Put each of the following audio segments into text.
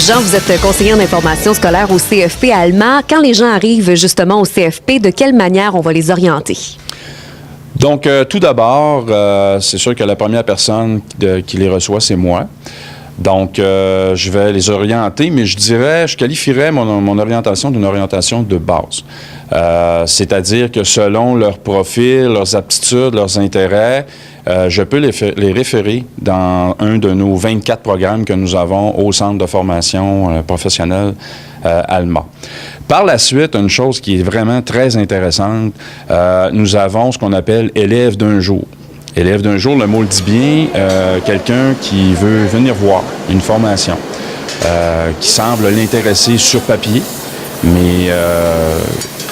Jean, vous êtes conseiller en information scolaire au CFP à Alma. Quand les gens arrivent justement au CFP, de quelle manière on va les orienter? Donc, tout d'abord, c'est sûr que la première personne qui les reçoit, c'est moi. Donc, je vais les orienter, mais je qualifierais mon orientation d'une orientation de base. C'est-à-dire que selon leur profil, leurs aptitudes, leurs intérêts, je peux les référer dans un de nos 24 programmes que nous avons au Centre de formation professionnelle Alma. Par la suite, une chose qui est vraiment très intéressante, nous avons ce qu'on appelle élèves d'un jour. Élève d'un jour, le mot le dit bien, quelqu'un qui veut venir voir une formation, qui semble l'intéresser sur papier, mais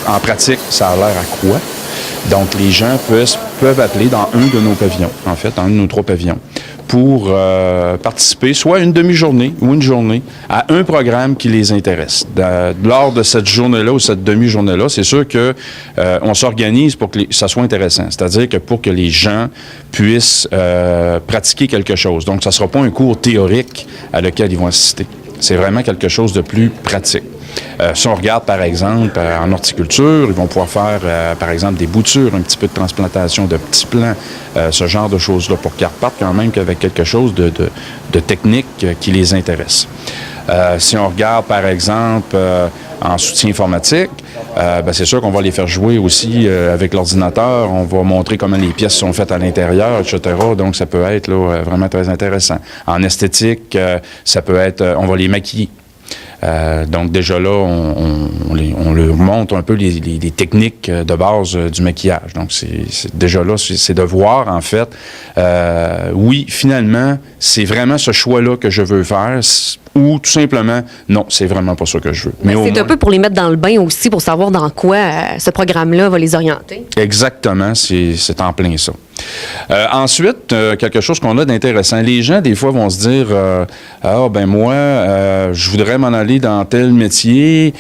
en pratique, ça a l'air à quoi? Donc, les gens peuvent appeler dans un de nos pavillons, en fait, dans un de nos 3 pavillons, pour participer soit une demi-journée ou une journée à un programme qui les intéresse. Lors de cette journée-là ou cette demi-journée-là, c'est sûr que on s'organise pour que ça soit intéressant. C'est-à-dire que pour que les gens puissent pratiquer quelque chose. Donc, ça ne sera pas un cours théorique à lequel ils vont assister. C'est vraiment quelque chose de plus pratique. Si on regarde, par exemple, en horticulture, ils vont pouvoir faire, par exemple, des boutures, un petit peu de transplantation de petits plants, ce genre de choses-là, pour qu'ils repartent quand même qu'avec quelque chose de technique qui les intéresse. Si on regarde, par exemple, en soutien informatique, c'est sûr qu'on va les faire jouer aussi avec l'ordinateur. On va montrer comment les pièces sont faites à l'intérieur, etc. Donc, ça peut être là, vraiment très intéressant. En esthétique, ça peut être, on va les maquiller. Donc, déjà là, on leur montre un peu les techniques de base du maquillage. Donc, déjà là, c'est de voir, en fait, oui, finalement, c'est vraiment ce choix-là que je veux faire, ou tout simplement, non, c'est vraiment pas ça que je veux. Mais c'est un peu pour les mettre dans le bain aussi, pour savoir dans quoi ce programme-là va les orienter. Exactement, c'est en plein ça. Ensuite, quelque chose qu'on a d'intéressant. Les gens, des fois, vont se dire moi, je voudrais m'en aller dans tel métier.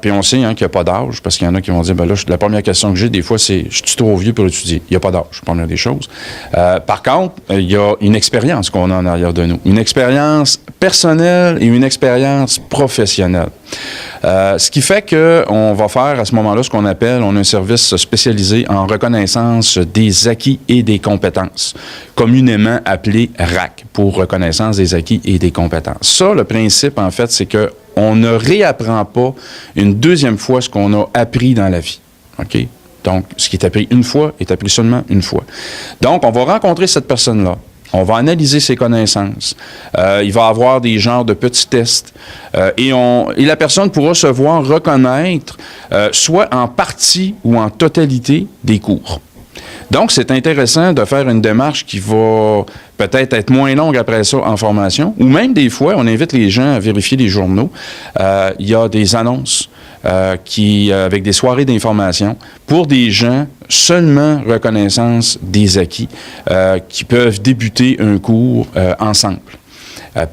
Puis on sait qu'il n'y a pas d'âge, parce qu'il y en a qui vont dire la première question que j'ai, des fois, c'est je suis trop vieux pour étudier. Il n'y a pas d'âge, première des choses. Par contre, il y a une expérience qu'on a en arrière de nous. Une expérience personnelle et une expérience professionnelle. Ce qui fait qu'on va faire à ce moment-là ce qu'on appelle, on a un service spécialisé en reconnaissance des acquis et des compétences, communément appelé RAC, pour reconnaissance des acquis et des compétences. Ça, le principe, en fait, c'est qu'on ne réapprend pas une deuxième fois ce qu'on a appris dans la vie. OK? Donc, ce qui est appris une fois est appris seulement une fois. Donc, on va rencontrer cette personne-là. On va analyser ses connaissances. Il va y avoir des genres de petits tests. Et la personne pourra se voir reconnaître, soit en partie ou en totalité, des cours. Donc, c'est intéressant de faire une démarche qui va peut-être être moins longue après ça en formation. Ou même des fois, on invite les gens à vérifier les journaux. Il y a des annonces avec des soirées d'information pour des gens seulement reconnaissance des acquis qui peuvent débuter un cours ensemble.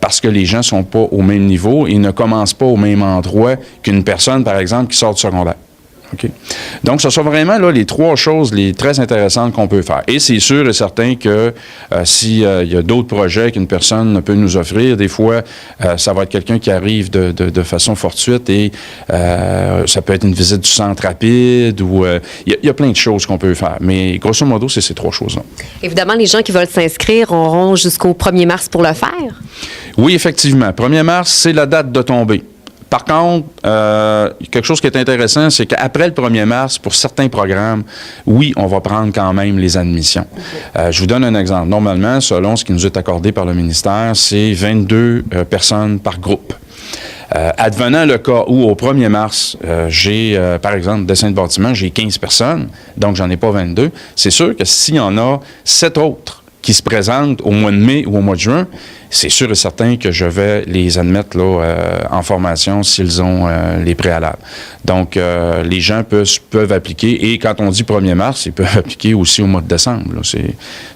Parce que les gens ne sont pas au même niveau et ne commencent pas au même endroit qu'une personne, par exemple, qui sort du secondaire. Okay. Donc, ce sont vraiment là, les 3 choses très intéressantes qu'on peut faire. Et c'est sûr et certain que s'il y a d'autres projets qu'une personne peut nous offrir, des fois, ça va être quelqu'un qui arrive de façon fortuite et ça peut être une visite du centre rapide ou il y a plein de choses qu'on peut faire. Mais grosso modo, c'est ces 3 choses-là. Évidemment, les gens qui veulent s'inscrire auront jusqu'au 1er mars pour le faire? Oui, effectivement. 1er mars, c'est la date de tombée. Par contre, quelque chose qui est intéressant, c'est qu'après le 1er mars, pour certains programmes, oui, on va prendre quand même les admissions. Je vous donne un exemple. Normalement, selon ce qui nous est accordé par le ministère, c'est 22 personnes par groupe. Advenant le cas où, au 1er mars, j'ai, par exemple, dessin de bâtiment, j'ai 15 personnes, donc j'en ai pas 22, c'est sûr que s'il y en a 7 autres qui se présentent au mois de mai ou au mois de juin, c'est sûr et certain que je vais les admettre là, en formation s'ils ont les préalables. Donc, les gens peuvent appliquer. Et quand on dit 1er mars, ils peuvent appliquer aussi au mois de décembre. Là.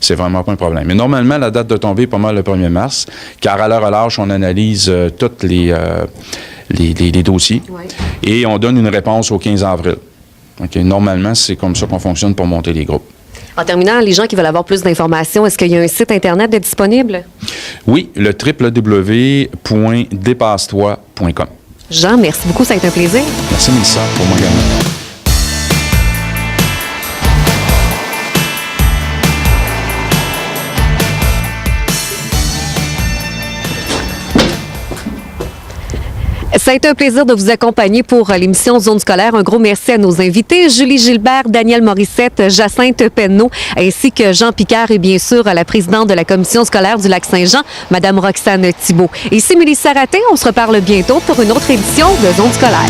C'est vraiment pas un problème. Mais normalement, la date de tombée est pas mal le 1er mars, car à la relâche, on analyse tous les dossiers. Ouais. Et on donne une réponse au 15 avril. OK? Normalement, c'est comme ça qu'on fonctionne pour monter les groupes. En terminant, les gens qui veulent avoir plus d'informations, est-ce qu'il y a un site Internet de disponible? Oui, le www.dépasse-toi.com. Jean, merci beaucoup, ça a été un plaisir. Merci, Mélissa, pour moi également. Ça a été un plaisir de vous accompagner pour l'émission Zone scolaire. Un gros merci à nos invités, Julie Gilbert, Daniel Morissette, Jacinthe Penneau, ainsi que Jean Picard et bien sûr la présidente de la commission scolaire du Lac-Saint-Jean, Mme Roxane Thibault. Ici Mélissa Raté, on se reparle bientôt pour une autre édition de Zone scolaire.